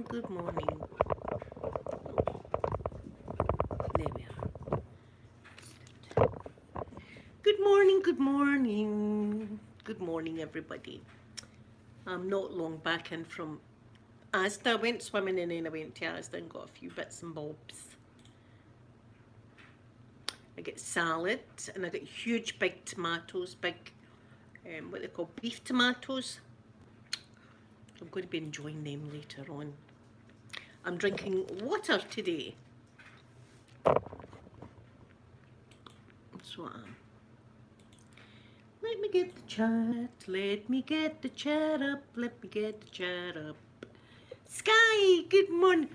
good morning. There we are. Good morning, good morning. Good morning, everybody. I'm not long back in from Asda. I went swimming and then I went to Asda and got a few bits and bobs. I get salad and I get huge big tomatoes, big, what they call beef tomatoes. I'm going to be enjoying them later on. I'm drinking water today. That's what I am. Let me get the chat, let me get the chat up, let me get the chat up. Sky, good morning.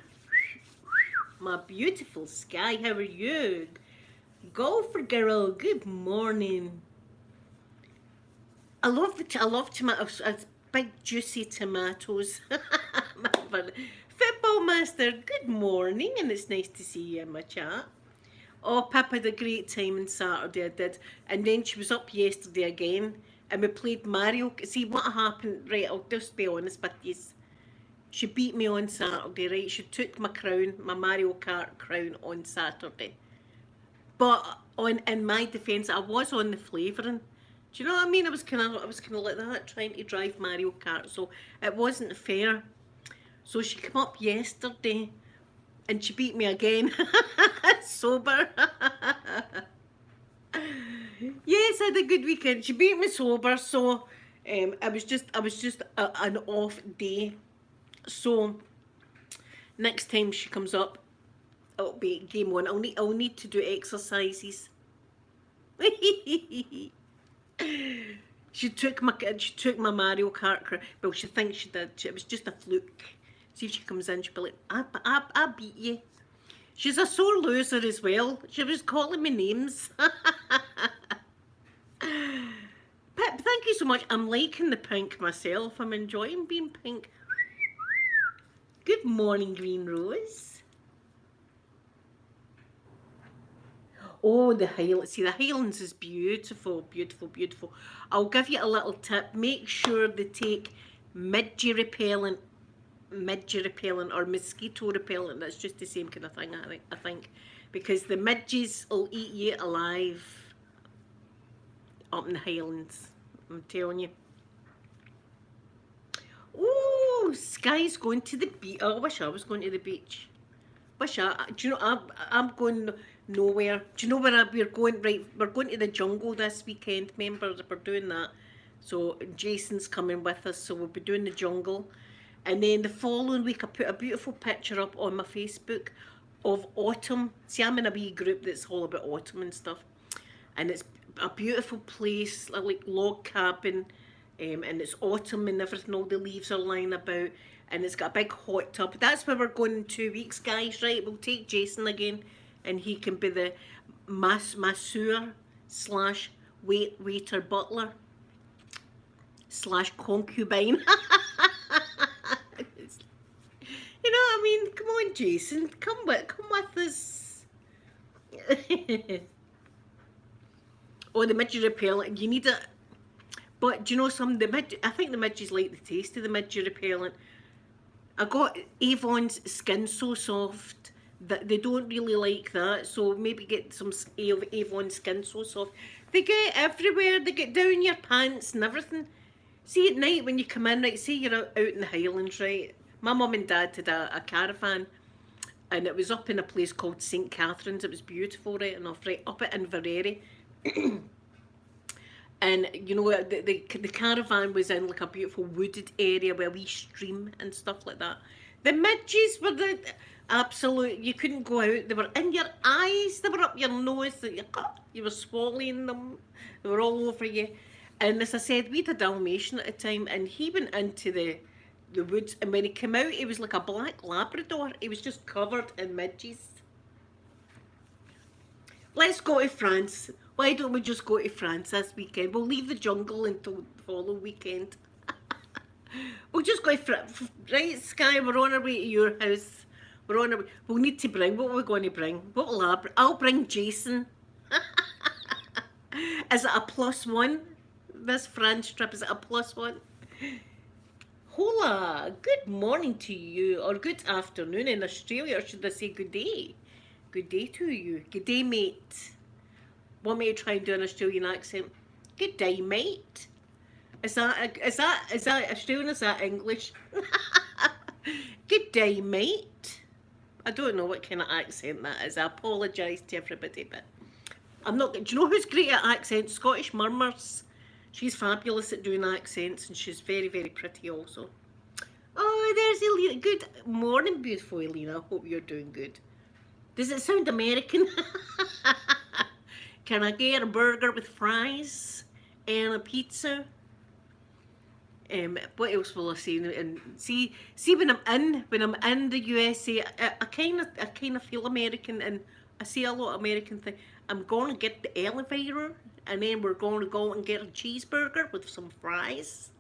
My beautiful Sky, how are you? Golfer girl, good morning. I love tomatoes, it's big juicy tomatoes. Football master, good morning, and it's nice to see you in my chat. Oh, Pip had a great time on Saturday, I did. And then she was up yesterday again, and we played Mario. See, what happened, right, I'll just be honest with you. She beat me on Saturday, right? She took my crown, my Mario Kart crown on Saturday. But in my defence, I was on the flavouring. Do you know what I mean? I was kind of like that, trying to drive Mario Kart, so it wasn't fair. So she came up yesterday, and she beat me again, sober. Yes, I had a good weekend. She beat me sober, so I was just an off day. So next time she comes up, it'll be game on. I'll need to do exercises. She took my Mario Kart. Well, she thinks she did. It was just a fluke. See if she comes in, she'll be like, I beat you. She's a sore loser as well. She was calling me names. Pip, thank you so much. I'm liking the pink myself. I'm enjoying being pink. Good morning, Green Rose. Oh, the Highlands. See, the Highlands is beautiful, beautiful, beautiful. I'll give you a little tip. Make sure they take midge repellent or mosquito repellent. That's just the same kind of thing, I think. Because the midges will eat you alive up in the Highlands. I'm telling you. Oh, Sky's going to the beach. Oh, I wish I was going to the beach. Do you know, I'm going nowhere. Do you know where we're going? Right, we're going to the jungle this weekend. Remember, we're doing that. So Jason's coming with us, so we'll be doing the jungle. And then the following week, I put a beautiful picture up on my Facebook of autumn. See, I'm in a wee group that's all about autumn and stuff. And it's a beautiful place, like log cabin. And it's autumn and everything, all the leaves are lying about. And it's got a big hot tub. That's where we're going in 2 weeks, guys, right? We'll take Jason again. And he can be the masseur / waiter butler / concubine. You know what I mean? Come on, Jason. Come with us. Oh, the midge repellent. You need it. But do you know something? I think the midges like the taste of the midge repellent. I got Avon's Skin So Soft. That they don't really like that. So maybe get some Avon Skin So Soft. They get everywhere. They get down your pants and everything. See, at night when you come in, right, say you're out in the Highlands, right? My mum and dad had a caravan, and it was up in a place called St Catherine's. It was beautiful, right enough, right up at Inverary. And you know, the caravan was in like a beautiful wooded area with a wee stream and stuff like that. The midges were the absolute. You couldn't go out. They were in your eyes. They were up your nose. You were swallowing them. They were all over you. And as I said, we had a Dalmatian at the time, and he went into the woods, and when he came out, he was like a black Labrador. He was just covered in midges. Let's go to France. Why don't we just go to France this weekend? We'll leave the jungle until the following weekend. We'll just go to France. Right, Sky, we're on our way to your house. We're on our way. We'll need to bring, what are we going to bring? What will I bring? I'll bring Jason. Is it a +1? This France trip, is it a +1? Hola, good morning to you, or good afternoon in Australia, or should I say good day? Good day to you. Good day, mate. Want me to try and do an Australian accent? Good day, mate. Is that Australian? Is that English? Good day, mate. I don't know what kind of accent that is. I apologise to everybody, but I'm not. Do you know who's great at accents? Scottish Murmurs. She's fabulous at doing accents, and she's very, very pretty also. Oh, there's Elena. Good morning, beautiful Elena. Hope you're doing good. Does it sound American? Can I get a burger with fries and a pizza? What else will I say? And see when I'm in the USA, I kind of feel American, and I see a lot of American thing. I'm gonna get the elevator, and then we're going to go and get a cheeseburger with some fries.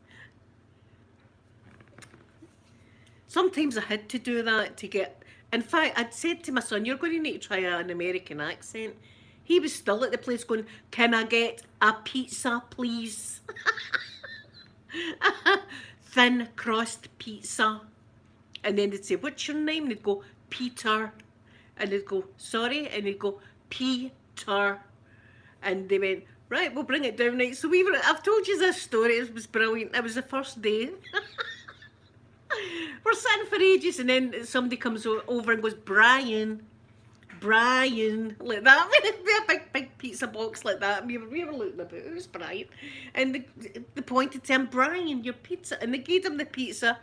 Sometimes I had to do that to get. In fact, I'd said to my son, "You're going to need to try an American accent." He was still at the place going, "Can I get a pizza, please?" Thin crust pizza. And then they'd say, "What's your name?" And they'd go, "Peter." And they'd go, "Sorry?" And they'd go, "Peter." And they went, "Right, we'll bring it down." Right. So I've told you this story, it was brilliant. It was the first day. We're sitting for ages, and then somebody comes over and goes, Brian, like that, with a big pizza box like that. And we were looking about, who's Brian? And they pointed to him, "Brian, your pizza." And they gave him the pizza.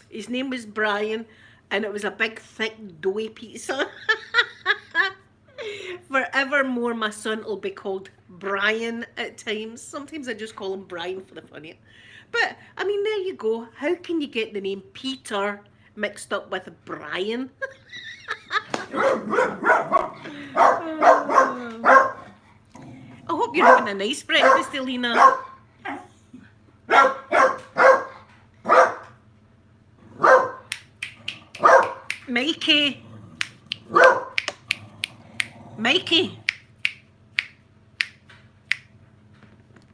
His name was Brian, and it was a big, thick, doughy pizza. Forevermore, my son will be called Brian at times. Sometimes I just call him Brian for the funny. But, I mean, there you go. How can you get the name Peter mixed up with Brian? I hope you're having a nice breakfast, Elena. Mikey. Mikey.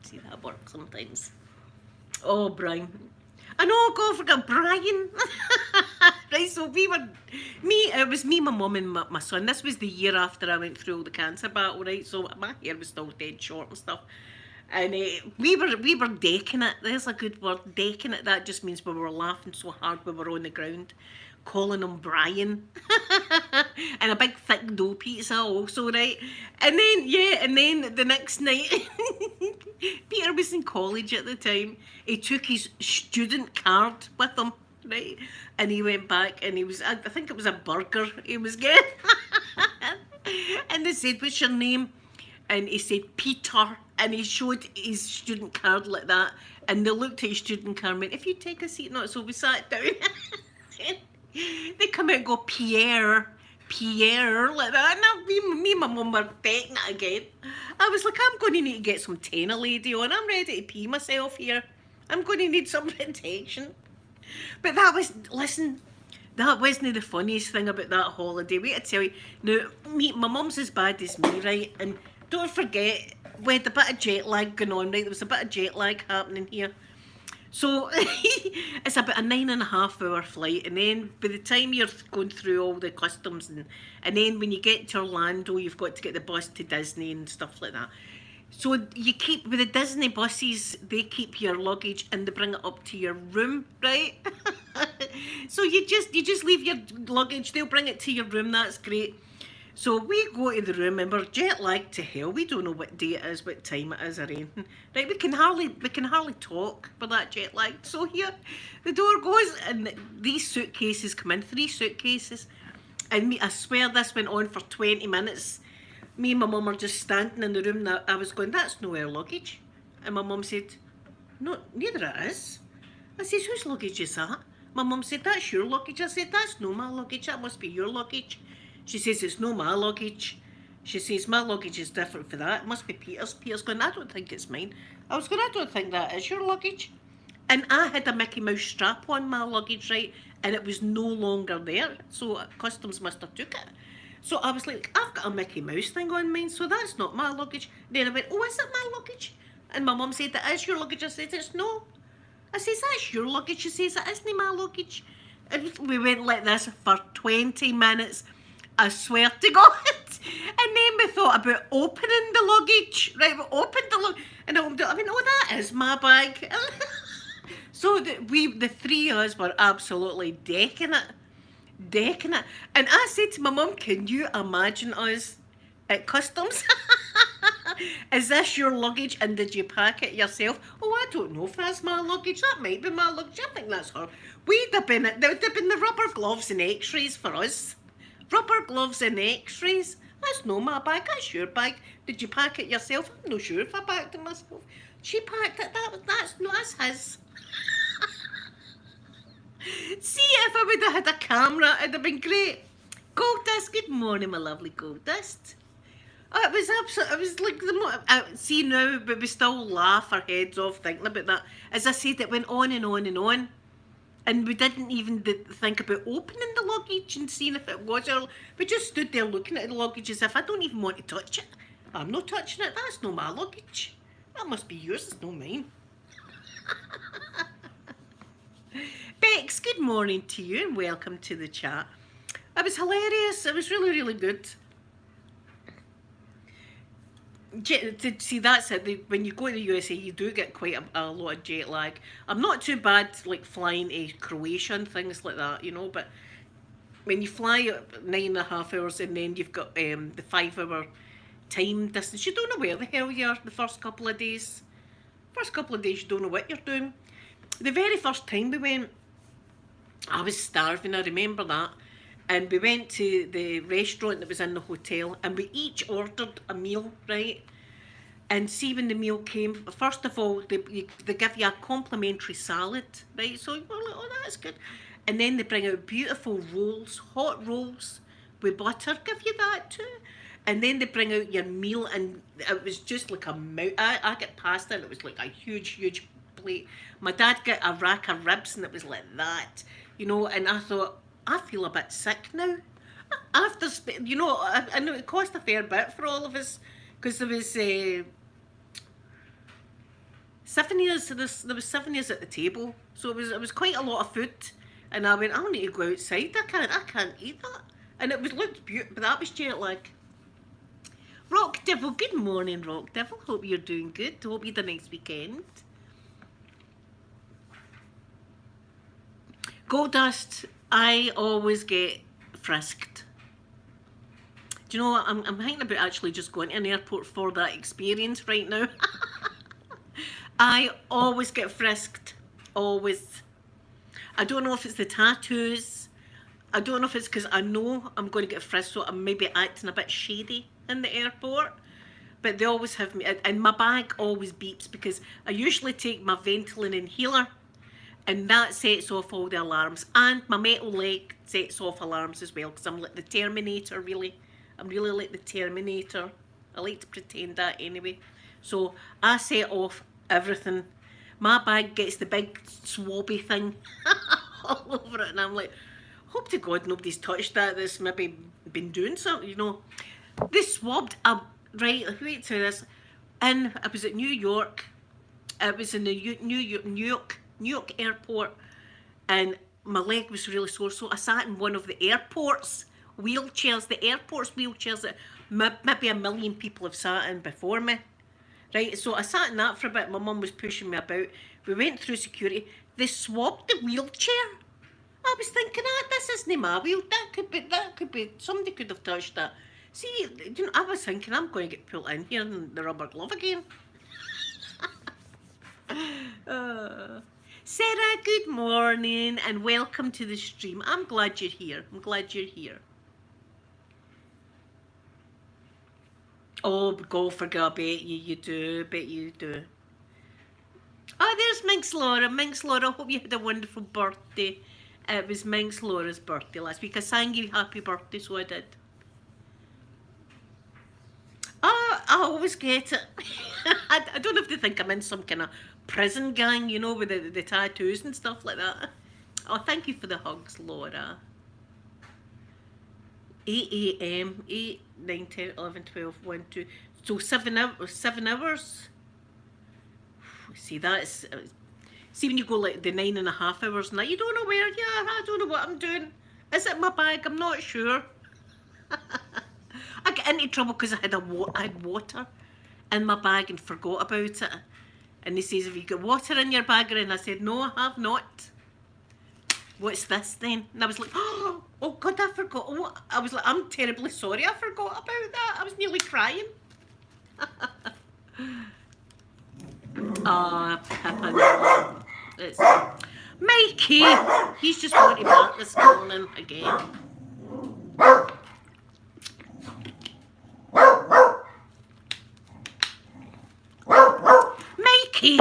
See, that works sometimes. Oh, Brian. I know, God, I forgot Brian. Right, so it was me, my mum, and my son. This was the year after I went through all the cancer battle, right? So my hair was still dead short and stuff. And we were decking it. There's a good word, decking it. That just means we were laughing so hard we were on the ground, calling him Brian. And a big thick dough pizza also, right? And then the next night, Peter was in college at the time. He took his student card with him, right? And he went back, and I think it was a burger he was getting. And they said, "What's your name?" And he said, "Peter." And he showed his student card like that. And they looked at his student card and went, "If you take a seat now." So we sat down. They come out and go, Pierre, like that. And me and my mum were betting it again. I was like, I'm going to need to get some Tena Lady on. I'm ready to pee myself here. I'm going to need some protection. But that wasn't the funniest thing about that holiday. Wait, I tell you. Now, my mum's as bad as me, right? And don't forget, we had a bit of jet lag going on, right? There was a bit of jet lag happening here. So it's about a 9.5 hour flight, and then by the time you're going through all the customs, and then when you get to Orlando, you've got to get the bus to Disney and stuff like that. So you keep with the Disney buses, they keep your luggage and they bring it up to your room, right? So you just leave your luggage, they'll bring it to your room. That's great. So we go to the room and we're jet lagged to hell. We don't know what day it is, what time it is, or anything. Right, we can hardly talk for that jet lag. So here, the door goes and these suitcases come in, 3 suitcases. And I swear this went on for 20 minutes. Me and my mum are just standing in the room. I was going, "That's no our luggage." And my mum said, "No, neither it is." I says, "Whose luggage is that?" My mum said, "That's your luggage." I said, "That's no my luggage, that must be your luggage." She says, "It's no my luggage." She says, "My luggage is different for that. It must be Peter's." Peter's going, "I don't think it's mine." I was going, "I don't think that is your luggage." And I had a Mickey Mouse strap on my luggage, right? And it was no longer there. So customs must have took it. So I was like, "I've got a Mickey Mouse thing on mine, so that's not my luggage." Then I went, "Oh, is it my luggage?" And my mum said, "That is your luggage." I said, "It's no." I says, that's your luggage. She says, it isn't my luggage. And we went like this for 20 minutes. I swear to God. And then we thought about opening the luggage. Right, we opened the luggage. And I went, oh, that is my bag. So the three of us were absolutely decking it. Decking it. And I said to my mum, can you imagine us at customs? Is this your luggage and did you pack it yourself? Oh, I don't know if that's my luggage. That might be my luggage. I think that's her. There would have been the rubber gloves and x-rays for us. Rubber gloves and x-rays. That's no my bag, that's your bag. Did you pack it yourself? I'm not sure if I packed it myself. She packed it, that's his. See, if I would have had a camera, it'd have been great. Gold Dust, good morning, my lovely Gold Dust. Oh, it was absolutely, it was like see now, but we still laugh our heads off thinking about that. As I said, it went on and on and on. And we didn't even think about opening the luggage and seeing if it was our... We just stood there looking at the luggage as if I don't even want to touch it. I'm not touching it, that's not my luggage. That must be yours, it's not mine. Bex, good morning to you and welcome to the chat. It was hilarious, it was really, really good. See, that's it. When you go to the USA, you do get quite a lot of jet lag. I'm not too bad, like flying to Croatia and things like that, you know. But when you fly 9.5 hours and then you've got the 5-hour time distance, you don't know where the hell you are the first couple of days. First couple of days, you don't know what you're doing. The very first time we went, I was starving. I remember that. And we went to the restaurant that was in the hotel and we each ordered a meal, right? And see, when the meal came, first of all, they give you a complimentary salad, right? So you're like, oh, that's good. And then they bring out beautiful rolls, hot rolls with butter, give you that too. And then they bring out your meal and it was just like a mouth. I get pasta and it was like a huge, huge plate. My dad got a rack of ribs and it was like that, you know, and I thought, I feel a bit sick now. After, you know, I know it cost a fair bit for all of us because there was 7 years. There was 7 years at the table, so it was quite a lot of food. And I went, I need to go outside. I can't eat that. And it looked beautiful, but that was jet lag. Rock Devil, good morning, Rock Devil. Hope you're doing good. Hope you had a nice weekend. Goldust, I always get frisked. Do you know what? I'm thinking about actually just going to an airport for that experience right now. I always get frisked. Always. I don't know if it's the tattoos. I don't know if it's because I know I'm going to get frisked, so I'm maybe acting a bit shady in the airport. But they always have me, and my bag always beeps because I usually take my Ventolin inhaler. And that sets off all the alarms. And my metal leg sets off alarms as well. Because I'm like the Terminator, really. I'm really like the Terminator. I like to pretend that anyway. So I set off everything. My bag gets the big swabby thing all over it. And I'm like, hope to God nobody's touched that. That's maybe been doing something, you know. They swabbed up, right, wait till this. And I was at New York. It was in the New York airport, and my leg was really sore, so I sat in one of the airport's wheelchairs, that maybe a million people have sat in before me, right? So I sat in that for a bit. My mum was pushing me about. We went through security. They swabbed the wheelchair. I was thinking, this isn't my wheel. That could be, somebody could have touched that. See, you know, I was thinking, I'm going to get pulled in here in the rubber glove again. Sarah, good morning and welcome to the stream. I'm glad you're here. I'm glad you're here. Oh, golfer girl, bet you do. Bet you do. Oh, there's Minx Laura. Minx Laura, hope you had a wonderful birthday. It was Minx Laura's birthday last week. I sang you happy birthday, so I did. Oh, I always get it. I don't have to think I'm in some kind of prison gang, you know, with the tattoos and stuff like that. Oh, thank you for the hugs, Laura. 8 a.m, 8, 9, 10, 11, 12, 1, 2. So 7 hours. 7 hours. See, that's... See when you go like the 9.5 hours and that, you don't know where you are, I don't know what I'm doing. Is it my bag? I'm not sure. I get into trouble because I had water in my bag and forgot about it. And they says, have you got water in your bag? And I said, no, I have not. What's this then? And I was like, oh God, I forgot. Oh, I was like, I'm terribly sorry, I forgot about that. I was nearly crying. Ah, Pippa, no. It's Mikey. He's just going to bark this morning again. Mikey.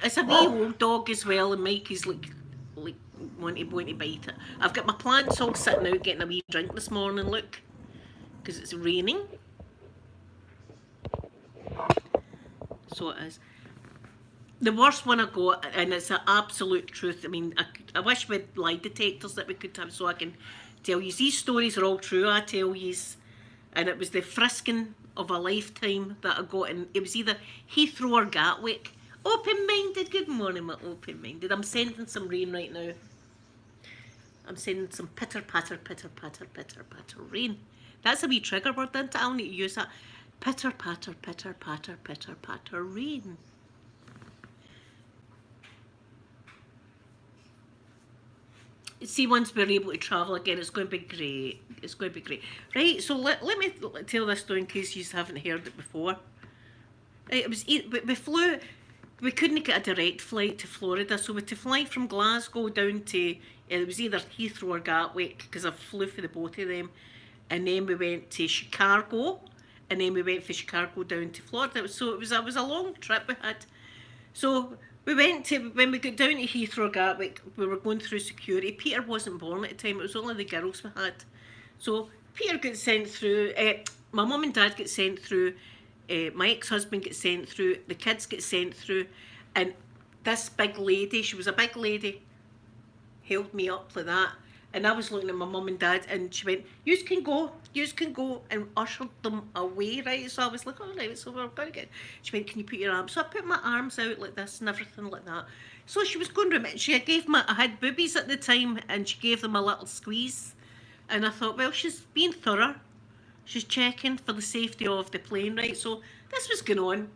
It's a wee old dog as well, and Mikey's like wanting to bite it. I've got my plants all sitting out getting a wee drink this morning. Look, because it's raining. So it is. The worst one I got, and it's an absolute truth. I mean, I wish we had lie detectors that we could have so I can tell you. These stories are all true, I tell you. And it was the frisking of a lifetime that I got in. It was either Heathrow or Gatwick. Open-minded. Good morning, my open-minded. I'm sending some rain right now. I'm sending some pitter-patter, pitter-patter, pitter-patter rain. That's a wee trigger word, isn't it? I'll need to use that. Pitter-patter, pitter-patter, pitter-patter rain. See, once we're able to travel again, it's going to be great. It's going to be great. Right, so let me tell this story in case you haven't heard it before. It was, we flew, we couldn't get a direct flight to Florida, so we had to fly from Glasgow down to, it was either Heathrow or Gatwick, because I flew for the both of them. And then we went to Chicago, and then we went from Chicago down to Florida. So it was a long trip we had. So when we got down to Heathrow, Gatwick, we were going through security. Peter wasn't born at the time, it was only the girls we had. So Peter got sent through, my mum and dad get sent through, my ex-husband gets sent through, the kids get sent through, and this big lady, she was a big lady, held me up like that. And I was looking at my mum and dad, and she went, yous can go, and ushered them away, right? So I was like, all right, so we're going to get... She went, can you put your arms? So I put my arms out like this and everything like that. So she was going to... I had boobies at the time, and she gave them a little squeeze. And I thought, well, she's being thorough. She's checking for the safety of the plane, right? So this was going on,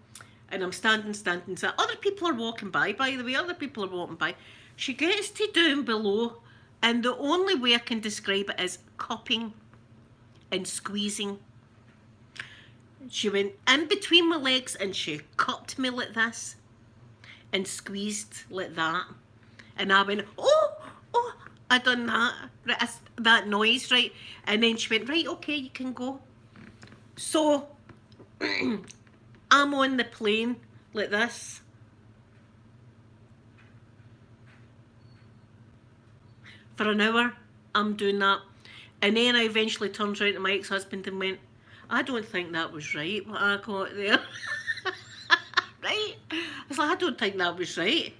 and I'm standing. So other people are walking by the way, other people are walking by. She gets to down below, and the only way I can describe it is cupping and squeezing. She went in between my legs and she cupped me like this and squeezed like that. And I went, oh, I done that noise, right? And then she went, right, okay, you can go. So I'm on the plane like this. For an hour, I'm doing that. And then I eventually turned around to my ex-husband and went, I don't think that was right, what I got there. Right? I was like, I don't think that was right.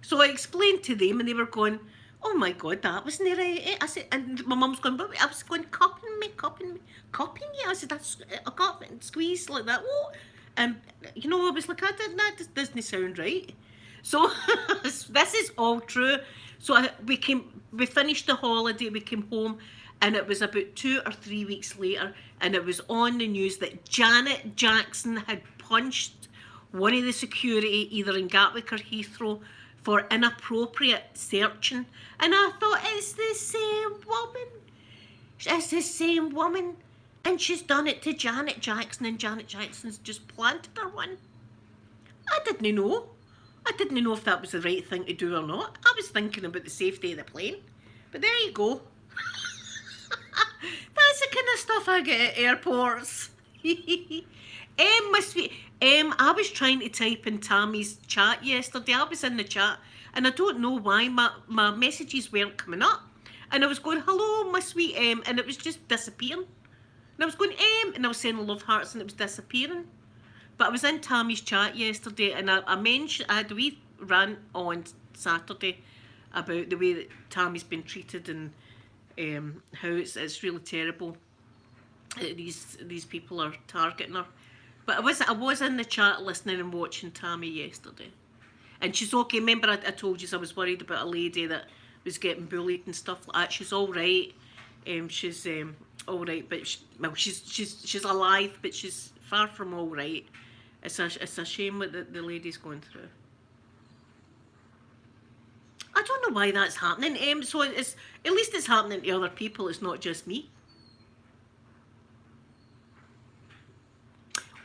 So I explained to them, and they were going, oh my God, that wasn't right. I said, and my mum's going, but I was going, cupping me. I said, that's a cup and squeeze like that. Oh. And, you know, I was like, that just doesn't sound right. So this is all true. So we finished the holiday, we came home, and it was about 2 or 3 weeks later, and it was on the news that Janet Jackson had punched one of the security, either in Gatwick or Heathrow, for inappropriate searching. And I thought, it's the same woman. It's the same woman. And she's done it to Janet Jackson, and Janet Jackson's just planted her one. I didn't know. I didn't know if that was the right thing to do or not. I was thinking about the safety of the plane. But there you go. That's the kind of stuff I get at airports. I was trying to type in Tammy's chat yesterday. I was in the chat, and I don't know why my messages weren't coming up. And I was going, hello, my sweet M, and it was just disappearing. And I was going, and I was saying love hearts, and it was disappearing. But I was in Tammy's chat yesterday, and I had a wee rant on Saturday about the way that Tammy's been treated, and how it's really terrible. These people are targeting her. But I was in the chat listening and watching Tammy yesterday. And she's okay. Remember I told you I was worried about a lady that was getting bullied and stuff like that. She's all right. She's all right, but she's alive, but she's far from all right. It's a shame what the lady's going through. I don't know why that's happening. So it's at least it's happening to other people. It's not just me.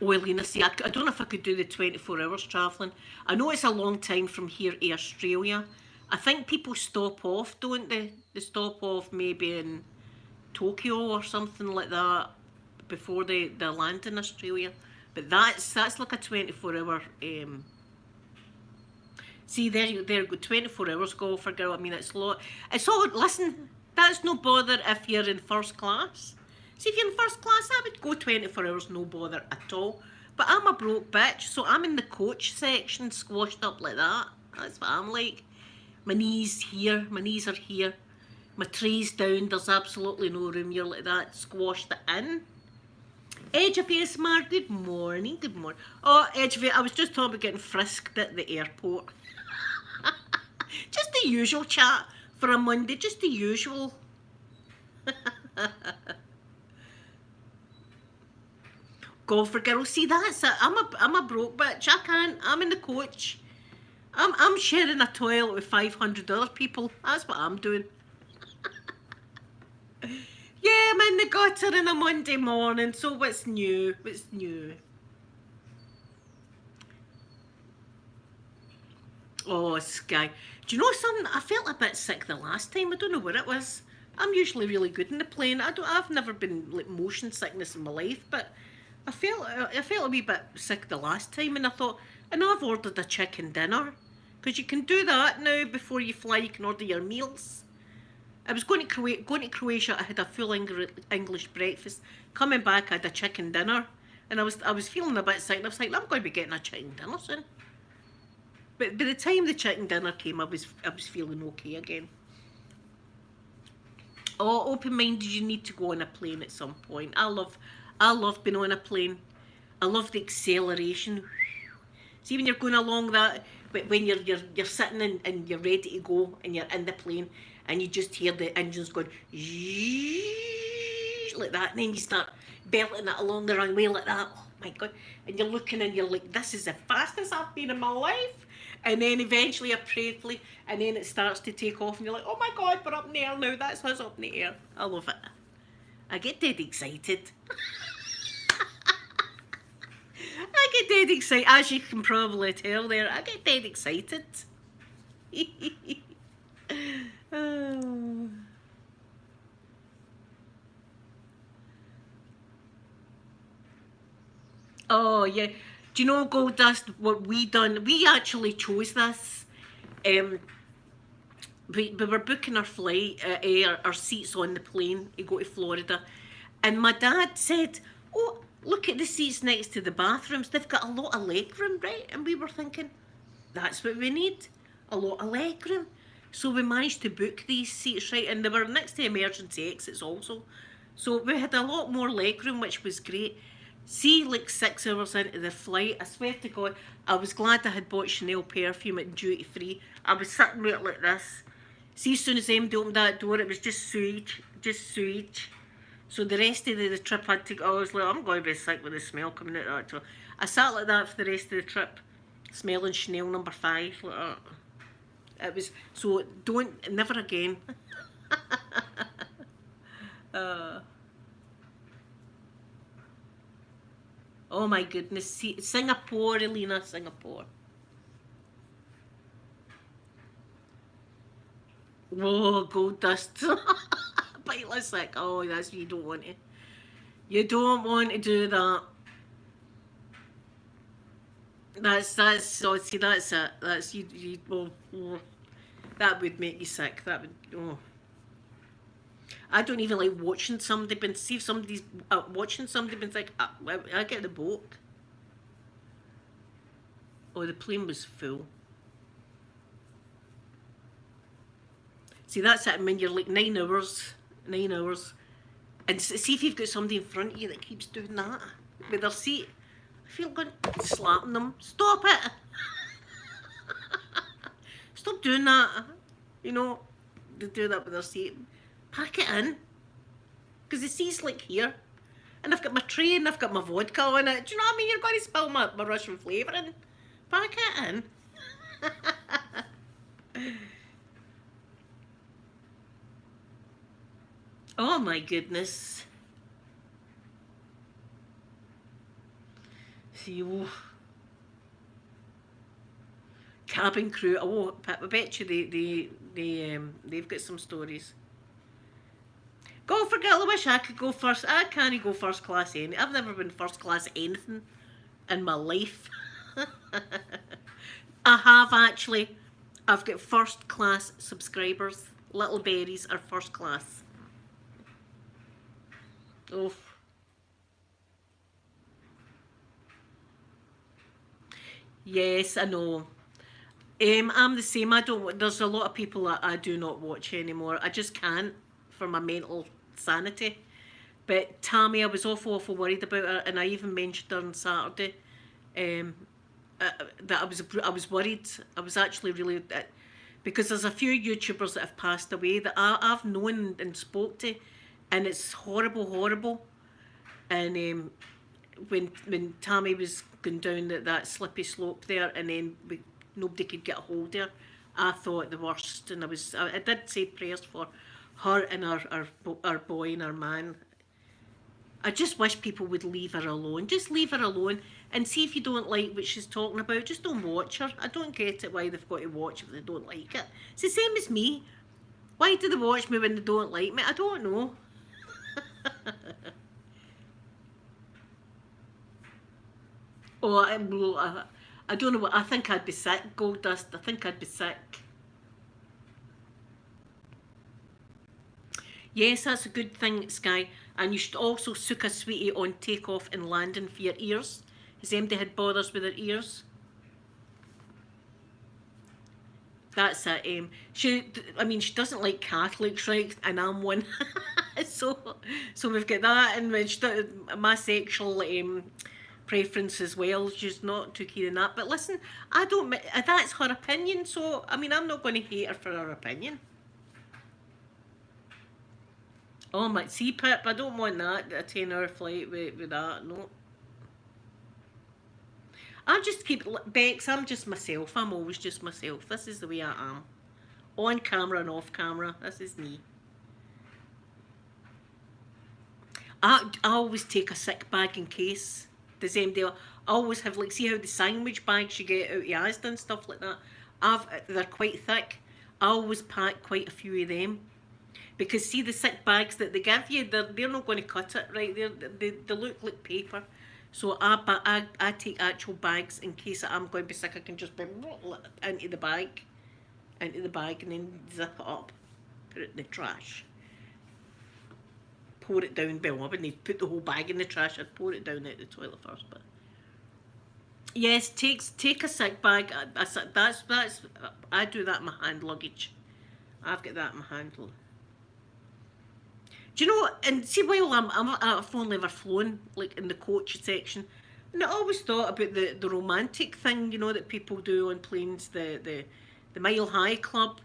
Oh, Elena, see, I don't know if I could do the 24 hours travelling. I know it's a long time from here to Australia. I think people stop off, don't they? They stop off maybe in Tokyo or something like that before they land in Australia. But that's like a 24-hour. See, there you go. 24 hours go for girl. I mean, it's a lot. It's all. Listen, that's no bother if you're in first class. See, if you're in first class, I would go 24 hours, no bother at all. But I'm a broke bitch, so I'm in the coach section, squashed up like that. That's what I'm like. My knees here, my knees are here. My tray's down, there's absolutely no room. You're like that, squashed it in. Edge of ASMR, good morning, good morning. Oh, Edge of it, I was just talking about getting frisked at the airport. Just the usual chat for a Monday, just the usual. Golfer girl, see that's it. I'm a broke bitch. I can't. I'm in the coach. I'm sharing a toilet with 500 other people. That's what I'm doing. Yeah, I'm in the gutter on a Monday morning. So what's new? What's new? Oh, Sky. Do you know something? I felt a bit sick the last time. I don't know what it was. I'm usually really good in the plane. I've never been like motion sickness in my life, but I felt a wee bit sick the last time, and I thought, and I've ordered a chicken dinner, because you can do that now before you fly. You can order your meals. I was going to Croatia. I had a full English breakfast. Coming back, I had a chicken dinner, and I was feeling a bit sick. And I was like, I'm going to be getting a chicken dinner soon. But by the time the chicken dinner came, I was feeling okay again. Oh, open-minded, you need to go on a plane at some point. I love being on a plane. I love the acceleration. See, when you're going along that, when you're sitting and you're ready to go and you're in the plane and you just hear the engines going like that, and then you start belting it along the runway like that. Oh my God. And you're looking and you're like, this is the fastest I've been in my life. And then eventually, prayerfully, and then it starts to take off and you're like, oh my God, we're up in the air now. That's us up in the air. I love it. I get dead excited. I get dead excited, as you can probably tell there. I get dead excited. Oh. Oh yeah. Do you know, Goldust, what we done? We actually chose this. We were booking our flight, our seats on the plane to go to Florida, and my dad said, "Oh, look at the seats next to the bathrooms. They've got a lot of leg room, right?" And we were thinking, that's what we need, a lot of leg room. So we managed to book these seats, right? And they were next to emergency exits also. So we had a lot more leg room, which was great. See, like 6 hours into the flight, I swear to God, I was glad I had bought Chanel perfume at duty free. I was sitting there like this. See, as soon as MD opened that door, it was just sewage, just sewage. So the rest of the trip I had to go, I was like, I'm going to be sick with the smell coming out of that. So I sat like that for the rest of the trip, smelling Chanel No. 5 like that. It was, so don't, never again. Oh my goodness, see, Singapore, Elena, Singapore. Oh, gold dust. Bite sick. Oh, that's, you don't want to. You don't want to do that. That's, so see, that's it. That's, oh, that would make you sick. That would, oh. I don't even like watching somebody, but see if somebody's watching somebody, but it's like, I get the boat. Oh, the plane was full. See, that's it. I mean, you're like 9 hours, and see if you've got somebody in front of you that keeps doing that with their seat. I feel good slapping them. Stop it! Stop doing that. You know, they do that with their seat. Pack it in. Because the seat's like here. And I've got my tray and I've got my vodka on it. Do you know what I mean? You're going to spill my Russian flavouring. Pack it in. Oh my goodness. See, oh. Cabin crew. Oh, I bet you they've got some stories. Go for girl. I wish I could go first. I can't go first class any. I've never been first class anything in my life. I have actually. I've got first class subscribers. Little berries are first class. Oh. Yes, I know. I'm the same. I don't. There's a lot of people that I do not watch anymore. I just can't for my mental sanity. But Tammy, I was awful worried about her, and I even mentioned her on Saturday. Um, that I was worried. I was actually really because there's a few YouTubers that have passed away that I've known and spoke to, and it's horrible. And when Tammy was going down that slippy slope there, and then nobody could get a hold of her, I thought the worst, and I did say prayers for her and our boy and our man. I just wish people would leave her alone. Just leave her alone and see if you don't like what she's talking about. Just don't watch her. I don't get it why they've got to watch if they don't like it. It's the same as me. Why do they watch me when they don't like me? I don't know. Oh, I don't know what. I think I'd be sick, Gold Dust. I think I'd be sick. Yes, that's a good thing, Sky. And you should also soak a sweetie on takeoff and landing for your ears. Has anybody had bothers with their ears? That's it. She doesn't like Catholics, right? And I'm one. so we've got that, and my sexual preference as well. She's not too keen on that. But listen, I don't. That's her opinion. So I mean, I'm not going to hate her for her opinion. Oh my, see Pip, I don't want that, a 10-hour flight with that, no. I just keep, Bex, I'm just myself, I'm always just myself, this is the way I am. On camera and off camera, this is me. I always take a sick bag in case. The same deal. I always have, like, see how the sandwich bags you get out of Asda and stuff like that? They're quite thick. I always pack quite a few of them. Because see the sick bags that they give you, they're not going to cut it right. They look like paper. So I take actual bags in case I'm going to be sick. I can just into the bag, and then zip it up, put it in the trash, pour it down. Well, I wouldn't put the whole bag in the trash. I'd pour it down out the toilet first. But yes, take a sick bag. That's I do that in my hand luggage. I've got that in my hand. Do you know, and see, while I've only ever flown, like, in the coach section, and I always thought about the romantic thing, you know, that people do on planes, the Mile High Club,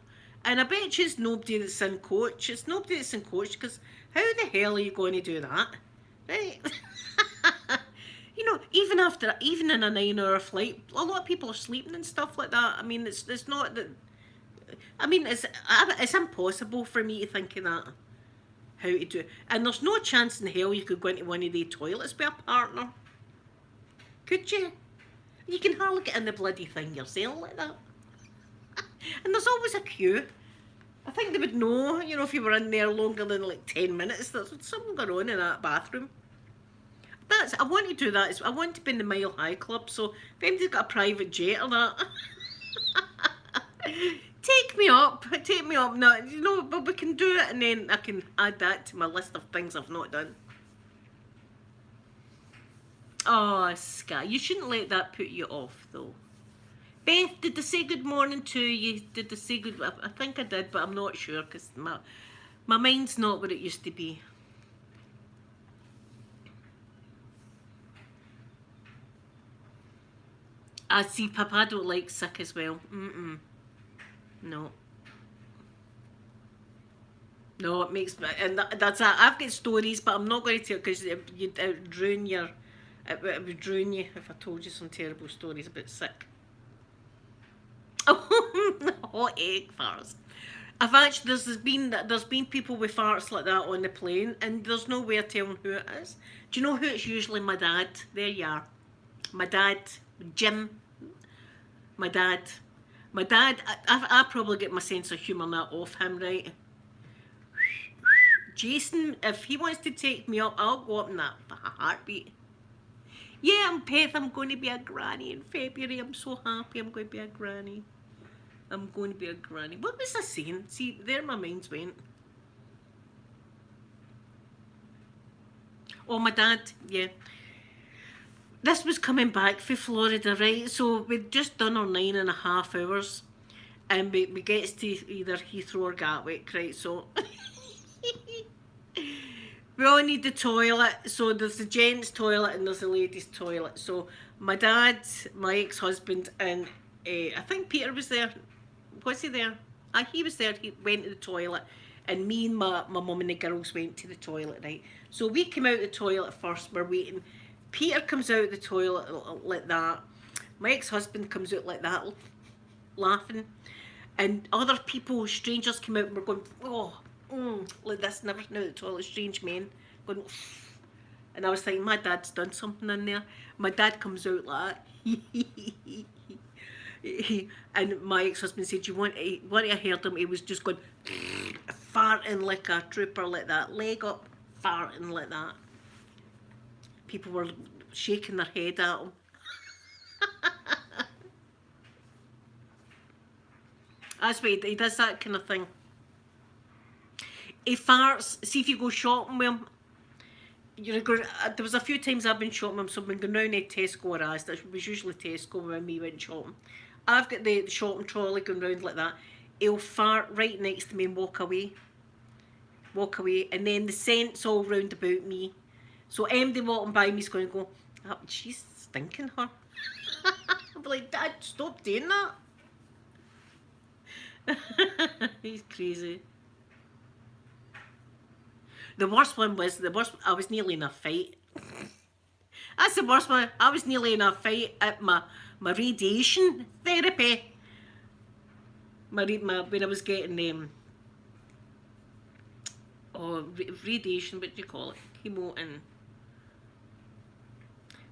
and I bet you it's nobody that's in coach, because how the hell are you going to do that, right? You know, even in a 9-hour flight, a lot of people are sleeping and stuff like that. I mean, it's not that, I mean, it's impossible for me to think of that. How to do it. And there's no chance in hell you could go into one of the toilets with a partner. Could you? You can hardly get in the bloody thing yourself like that. And there's always a queue. I think they would know, you know, if you were in there longer than like 10 minutes, there's something going on in that bathroom. I want to do that. I want to be in the Mile High Club, so if anybody's got a private jet or that, take me up now, you know, but we can do it, and then I can add that to my list of things I've not done. Oh, Sky, you shouldn't let that put you off, though. Beth, did they say good morning to you? Did they say good? I think I did, but I'm not sure, because my mind's not what it used to be. I see, Papa, I don't like sick as well. No. No, it makes me, and that's that. I've got stories, but I'm not going to tell because it would ruin your, it would ruin you if I told you some terrible stories about sick. Oh, hot egg farts. I've actually there's been people with farts like that on the plane, and there's no way of telling who it is. Do you know who it's usually? My dad. There you are. My dad, Jim. My dad. My dad. I probably get my sense of humour that off him, right? Jason, if he wants to take me up, I'll go up in that heartbeat. Yeah, I'm Beth. I'm going to be a granny in February. I'm so happy I'm going to be a granny. I'm going to be a granny. What was I saying? See, there my mind's went. Oh, my dad, yeah. This was coming back from Florida, right? So we'd just done our 9.5 hours. And we gets to either Heathrow or Gatwick, right? So we all need the toilet. So there's the gents' toilet and there's the ladies' toilet. So my dad, my ex-husband, and I think Peter was there. Was he there? He was there. He went to the toilet, and me and my mum and the girls went to the toilet, right? So we came out the toilet first. We're waiting. Peter comes out the toilet like that. My ex-husband comes out like that, laughing. And other people, strangers, came out and were going, oh, like this, never been out the toilet, strange men, going, and I was thinking, my dad's done something in there. My dad comes out like that. And my ex-husband said, what I heard him, he was just going, farting like a trooper, like that, leg up, farting like that. People were shaking their head at him. That's what he does, that kind of thing. He farts. See, if you go shopping with him, there was a few times I've been shopping with him, so I've been going round to Tesco or Asda. It was usually Tesco when me went shopping. I've got the shopping trolley going round like that. He'll fart right next to me and walk away. Walk away. And then the scent's all round about me. So MD walking by me is going to go, oh, she's stinking her. I'll be like, Dad, stop doing that. He's crazy. The worst one was, I was nearly in a fight. That's the worst one. I was nearly in a fight at my radiation therapy. When I was getting radiation, what do you call it? Chemo, and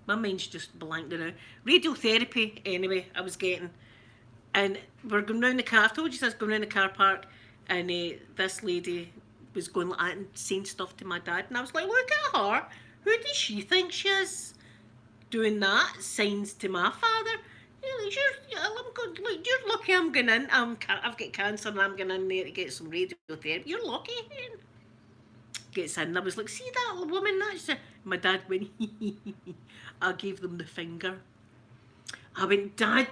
my mind's just blanked now. Radiotherapy, anyway, I was getting. And we're going round the car. I told you I was going round the car park, and this lady was going like that and saying stuff to my dad, and I was like, look at her. Who does she think she is? Doing that, signs to my father. You're lucky I'm going in. I've got cancer and I'm going in there to get some radiotherapy. You're lucky. Gets in. I was like, see that woman? My dad went, I gave them the finger. I went, Dad,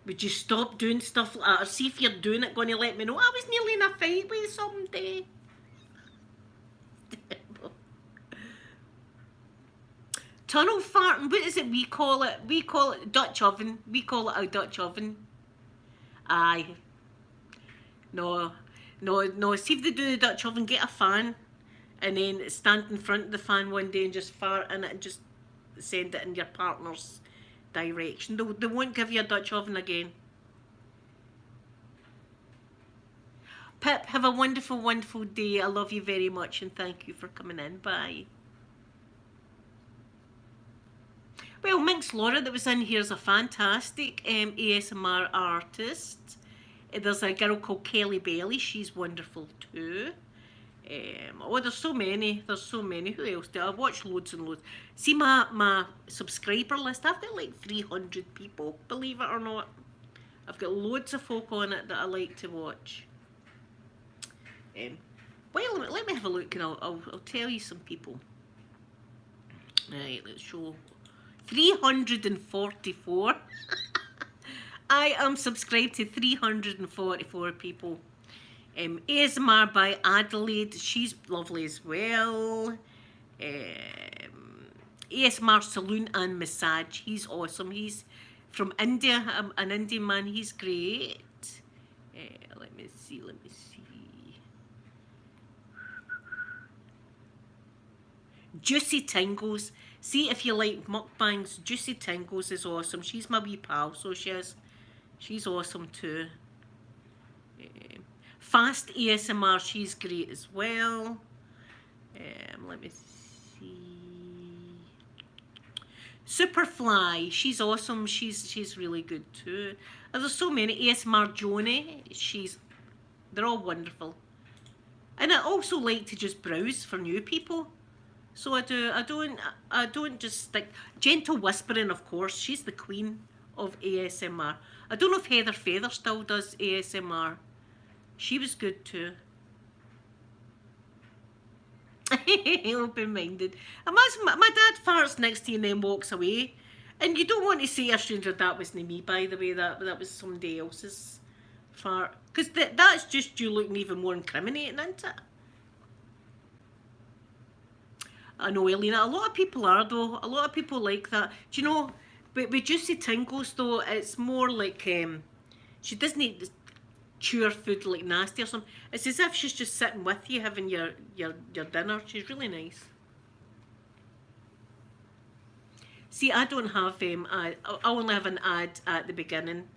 would you stop doing stuff like that? Or see if you're doing it, going to let me know. I was nearly in a fight with somebody. Tunnel farting, what is it we call it? We call it Dutch oven. We call it a Dutch oven. Aye. No. See if they do the Dutch oven, get a fan, and then stand in front of the fan one day and just fart in it and just send it in your partner's direction. They won't give you a Dutch oven again. Pip, have a wonderful, wonderful day. I love you very much and thank you for coming in. Bye. Well, Minx Laura that was in here is a fantastic ASMR artist. There's a girl called Kelly Bailey. She's wonderful too. There's so many. Who else do I watch? Loads and loads. See my subscriber list. I've got like 300 people, believe it or not. I've got loads of folk on it that I like to watch. Well, let me have a look and I'll tell you some people. Right, let's show. 344. I am subscribed to 344 people. ASMR by Adelaide, she's lovely as well. ASMR Saloon and Massage, he's awesome. He's from India, an Indian man, he's great. Let me see, let me see. Juicy Tingles. See if you like mukbangs, Juicy Tingles is awesome. She's my wee pal, so she is. She's awesome too. Fast ASMR, she's great as well. Let me see. Superfly, she's awesome. She's really good too. There's so many. ASMR Joni, they're all wonderful. And I also like to just browse for new people. So I do. I don't just stick. Gentle Whispering, of course. She's the queen of ASMR. I don't know if Heather Feather still does ASMR. She was good too. Open-minded. Imagine my dad farts next to you and then walks away. And you don't want to say a stranger, that wasn't me, by the way. That was somebody else's fart. Because that's just you looking even more incriminating, isn't it? I know, Elena. A lot of people are, though. A lot of people like that. Do you know, with Juicy Tingles, though, it's more like she doesn't chew her food like nasty or something. It's as if she's just sitting with you having your dinner. She's really nice. See, I don't have I only have an ad at the beginning.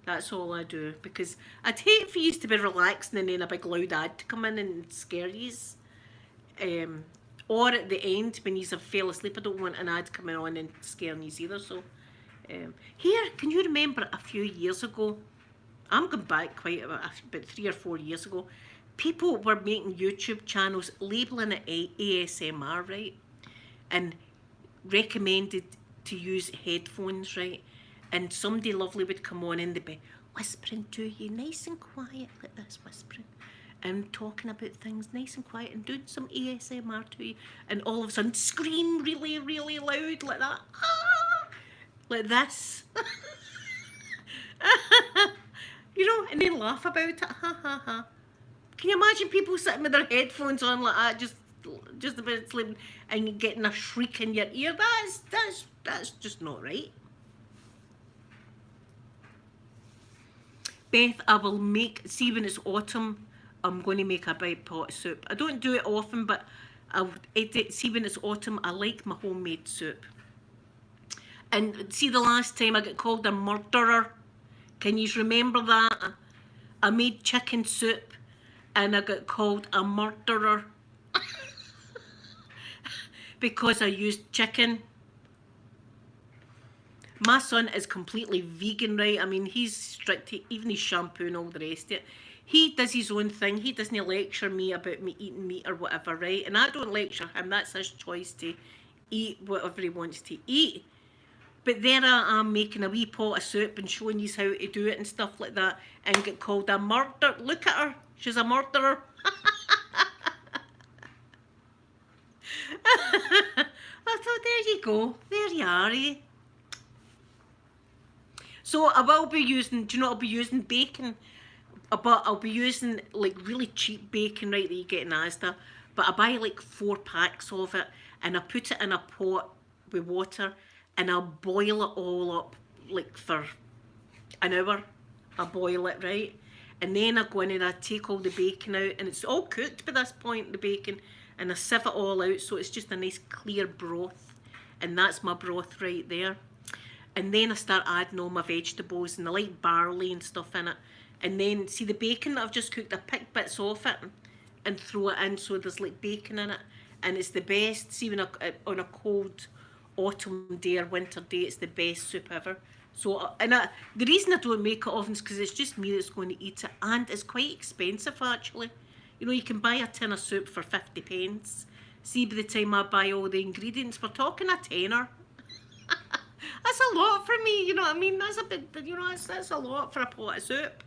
That's all I do, because I'd hate for you to be relaxing and then a big loud ad to come in and scare yous. Or at the end when yous have fell asleep, I don't want an ad coming on and scaring yous either. So here, can you remember a few years ago? I'm going back quite about 3 or 4 years ago. People were making YouTube channels labelling it ASMR, right? And recommended to use headphones, right? And somebody lovely would come on and they'd be whispering to you, nice and quiet, like this, whispering. And talking about things nice and quiet and doing some ASMR to you. And all of a sudden scream really, really loud like that. Ah! Like this. You know, and then laugh about it. Ha ha ha. Can you imagine people sitting with their headphones on like that, just about sleeping, and getting a shriek in your ear? That's just not right. Beth, I will see when it's autumn, I'm going to make a big pot of soup. I don't do it often, but I'll see when it's autumn, I like my homemade soup. And see the last time I got called a murderer? Can you remember that? I made chicken soup and I got called a murderer because I used chicken. My son is completely vegan, right? I mean, he's strict, even his shampoo and all the rest of it. He does his own thing. He doesn't lecture me about me eating meat or whatever, right? And I don't lecture him. That's his choice to eat whatever he wants to eat. But there I am making a wee pot of soup and showing you how to do it and stuff like that, and get called a murderer. Look at her. She's a murderer. I thought, there you go. There you are, eh? So I will be using, do you know, I'll be using bacon, but I'll be using like really cheap bacon, right, that you get in Asda. But I buy like 4 packs of it and I put it in a pot with water and I'll boil it all up like for an hour. I boil it, right? And then I go in and I take all the bacon out and it's all cooked by this point, the bacon, and I sieve it all out so it's just a nice clear broth. And that's my broth right there. And then I start adding all my vegetables and I like barley and stuff in it. And then, see the bacon that I've just cooked, I pick bits off it and throw it in so there's like bacon in it. And it's the best, see when on a cold autumn day or winter day, it's the best soup ever. So, the reason I don't make it often is because it's just me that's going to eat it. And it's quite expensive actually. You know, you can buy a tin of soup for 50 pence. See, by the time I buy all the ingredients, we're talking a tenner. That's a lot for me, you know what I mean? That's a bit, you know, that's a lot for a pot of soup.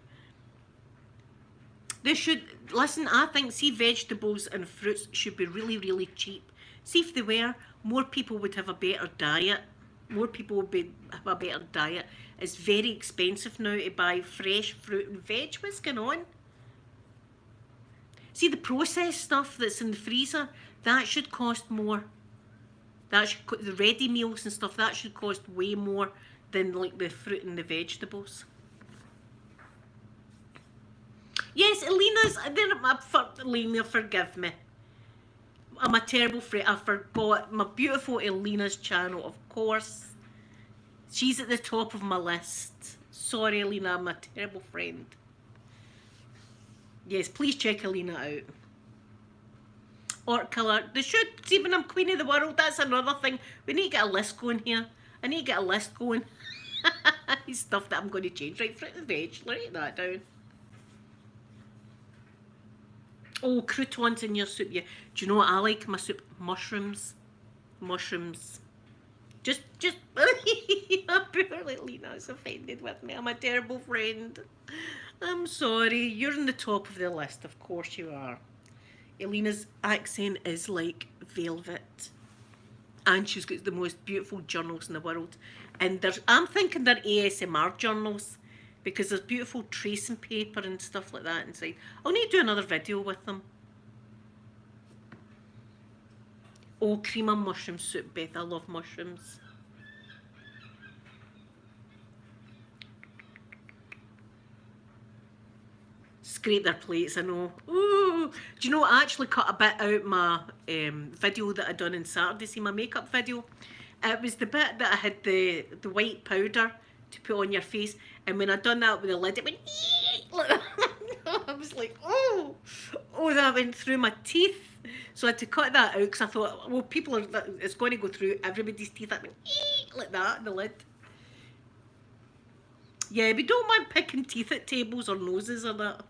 They should, listen, I think, see, vegetables and fruits should be really, really cheap. See, if they were, more people would have a better diet. More people would have a better diet. It's very expensive now to buy fresh fruit and veg. What's going on? See, the processed stuff that's in the freezer, that should cost more. The ready meals and stuff, that should cost way more than like the fruit and the vegetables. Yes, Elena's, Elena, forgive me. I'm a terrible friend. I forgot my beautiful Elena's channel, of course. She's at the top of my list. Sorry, Elena, I'm a terrible friend. Yes, please check Elena out. Art killer. They should. See, when I'm Queen of the World, that's another thing. We need to get a list going here. I need to get a list going. Stuff that I'm going to change. Right, fruit and veg. Write that down. Oh, croutons in your soup. Yeah. Do you know what I like in my soup? Mushrooms. Mushrooms. Just, poor Lena's offended with me. I'm a terrible friend. I'm sorry. You're on the top of the list. Of course you are. Elena's accent is like velvet. And she's got the most beautiful journals in the world. And I'm thinking they're ASMR journals because there's beautiful tracing paper and stuff like that inside. I'll need to do another video with them. Oh, cream and mushroom soup, Beth. I love mushrooms. Scrape their plates, I know. Ooh. Do you know, I actually cut a bit out my video that I done on Saturday, see my makeup video. It was the bit that I had the white powder to put on your face, and when I done that with the lid, it went like that. I was like, oh, that went through my teeth. So I had to cut that out because I thought, well, it's going to go through everybody's teeth. I went like that, the lid. Yeah, we don't want picking teeth at tables or noses or that.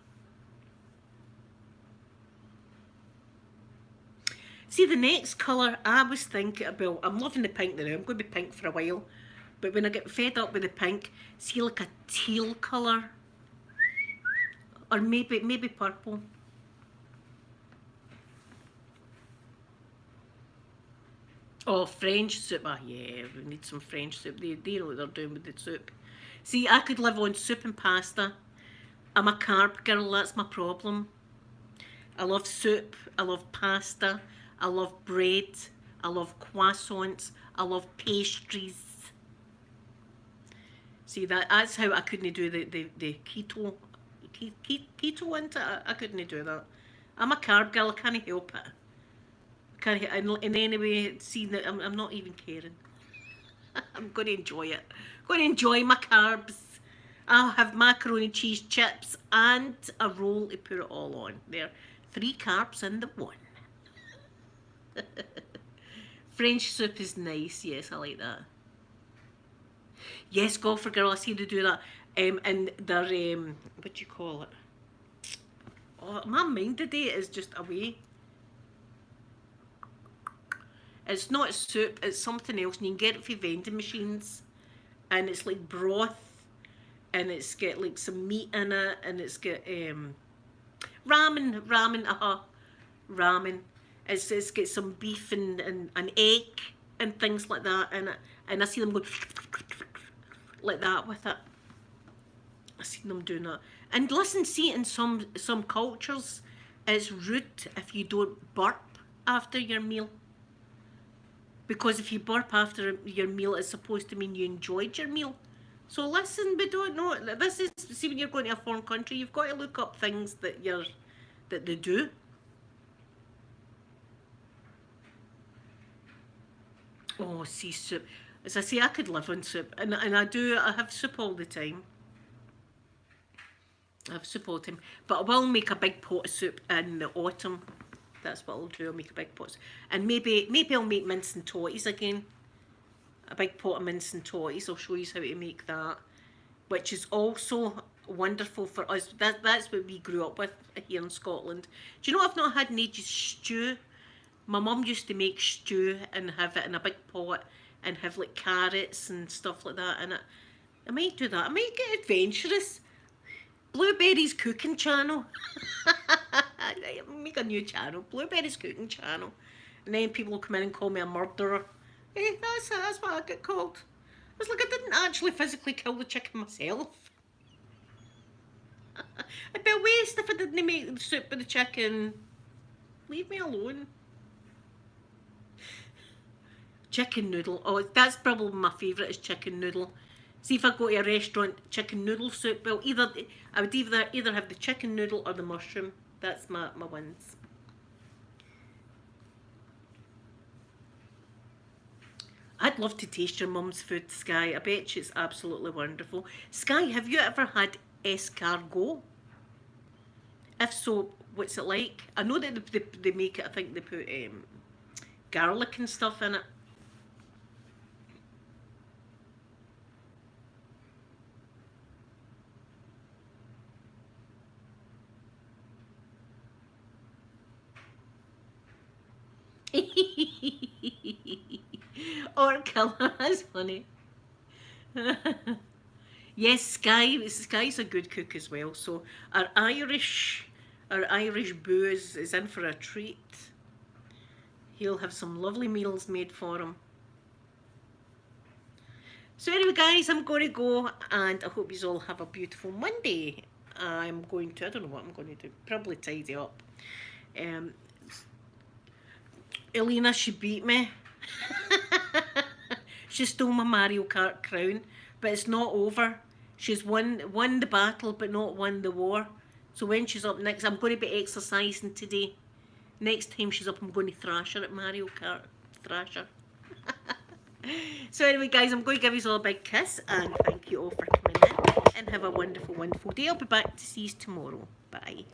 See, the next colour I was thinking about, I'm loving the pink now, I'm going to be pink for a while. But when I get fed up with the pink, see like a teal colour. Or maybe purple. Oh, French soup. Ah, yeah, we need some French soup. They know what they're doing with the soup. See, I could live on soup and pasta. I'm a carb girl, that's my problem. I love soup, I love pasta, I love bread, I love croissants, I love pastries. See, that's how I couldn't do the keto into it. I couldn't do that. I'm a carb girl, I can't help it. In any way, see that I'm not even caring. I'm going to enjoy it. I'm going to enjoy my carbs. I'll have macaroni, cheese, chips, and a roll to put it all on. There, 3 carbs in the one. French soup is nice. Yes, I like that. Yes, golfer girl, I see they do that. And their what do you call it? Oh, my mind today is just away. It's not soup, it's something else, and you can get it from vending machines. And it's like broth, and it's got like some meat in it, and it's got ramen, ramen. It's got some beef and an egg and things like that in it. And I see them go like that with it. I seen them doing that. And listen, see, in some cultures, it's rude if you don't burp after your meal. Because if you burp after your meal, it's supposed to mean you enjoyed your meal. So listen, we don't know. This is, see, when you're going to a foreign country, you've got to look up things that they do. Oh, see, soup. As I say, I could live on soup, and I do. I have soup all the time. I have soup all the time, but I will make a big pot of soup in the autumn. That's what I'll do. I'll make a big pot, and maybe I'll make mince and totties again. A big pot of mince and totties. I'll show you how to make that, which is also wonderful for us. That's what we grew up with here in Scotland. Do you know I've not had an ages stew? My mum used to make stew and have it in a big pot and have like carrots and stuff like that in it. I might do that. I might get adventurous. Blueberry's Cooking Channel. Make a new channel, Blueberry's Cooking Channel, and then people will come in and call me a murderer. Hey, that's what I get called. I was like, I didn't actually physically kill the chicken myself. It'd be a waste if I didn't make the soup with the chicken. Leave me alone. Chicken noodle. Oh, that's probably my favourite is chicken noodle. See if I go to a restaurant, chicken noodle soup. Well, I would either have the chicken noodle or the mushroom. That's my ones. I'd love to taste your mum's food, Sky. I bet you it's absolutely wonderful. Sky, have you ever had escargot? If so, what's it like? I know that they make it, I think they put garlic and stuff in it. Or killer, that's funny. Yes, Sky's a good cook as well. So our Irish boo is in for a treat. He'll have some lovely meals made for him. So anyway, guys, I'm going to go, and I hope you all have a beautiful Monday. I don't know what I'm going to do. Probably tidy up. Um, Elena, she beat me. She stole my Mario Kart crown, but it's not over. She's won the battle, but not won the war. So when she's up next, I'm going to be exercising today. Next time she's up, I'm going to thrash her at Mario Kart. Thrash her. So anyway, guys, I'm going to give you all a big kiss, and thank you all for coming in, and have a wonderful, wonderful day. I'll be back to see you tomorrow. Bye.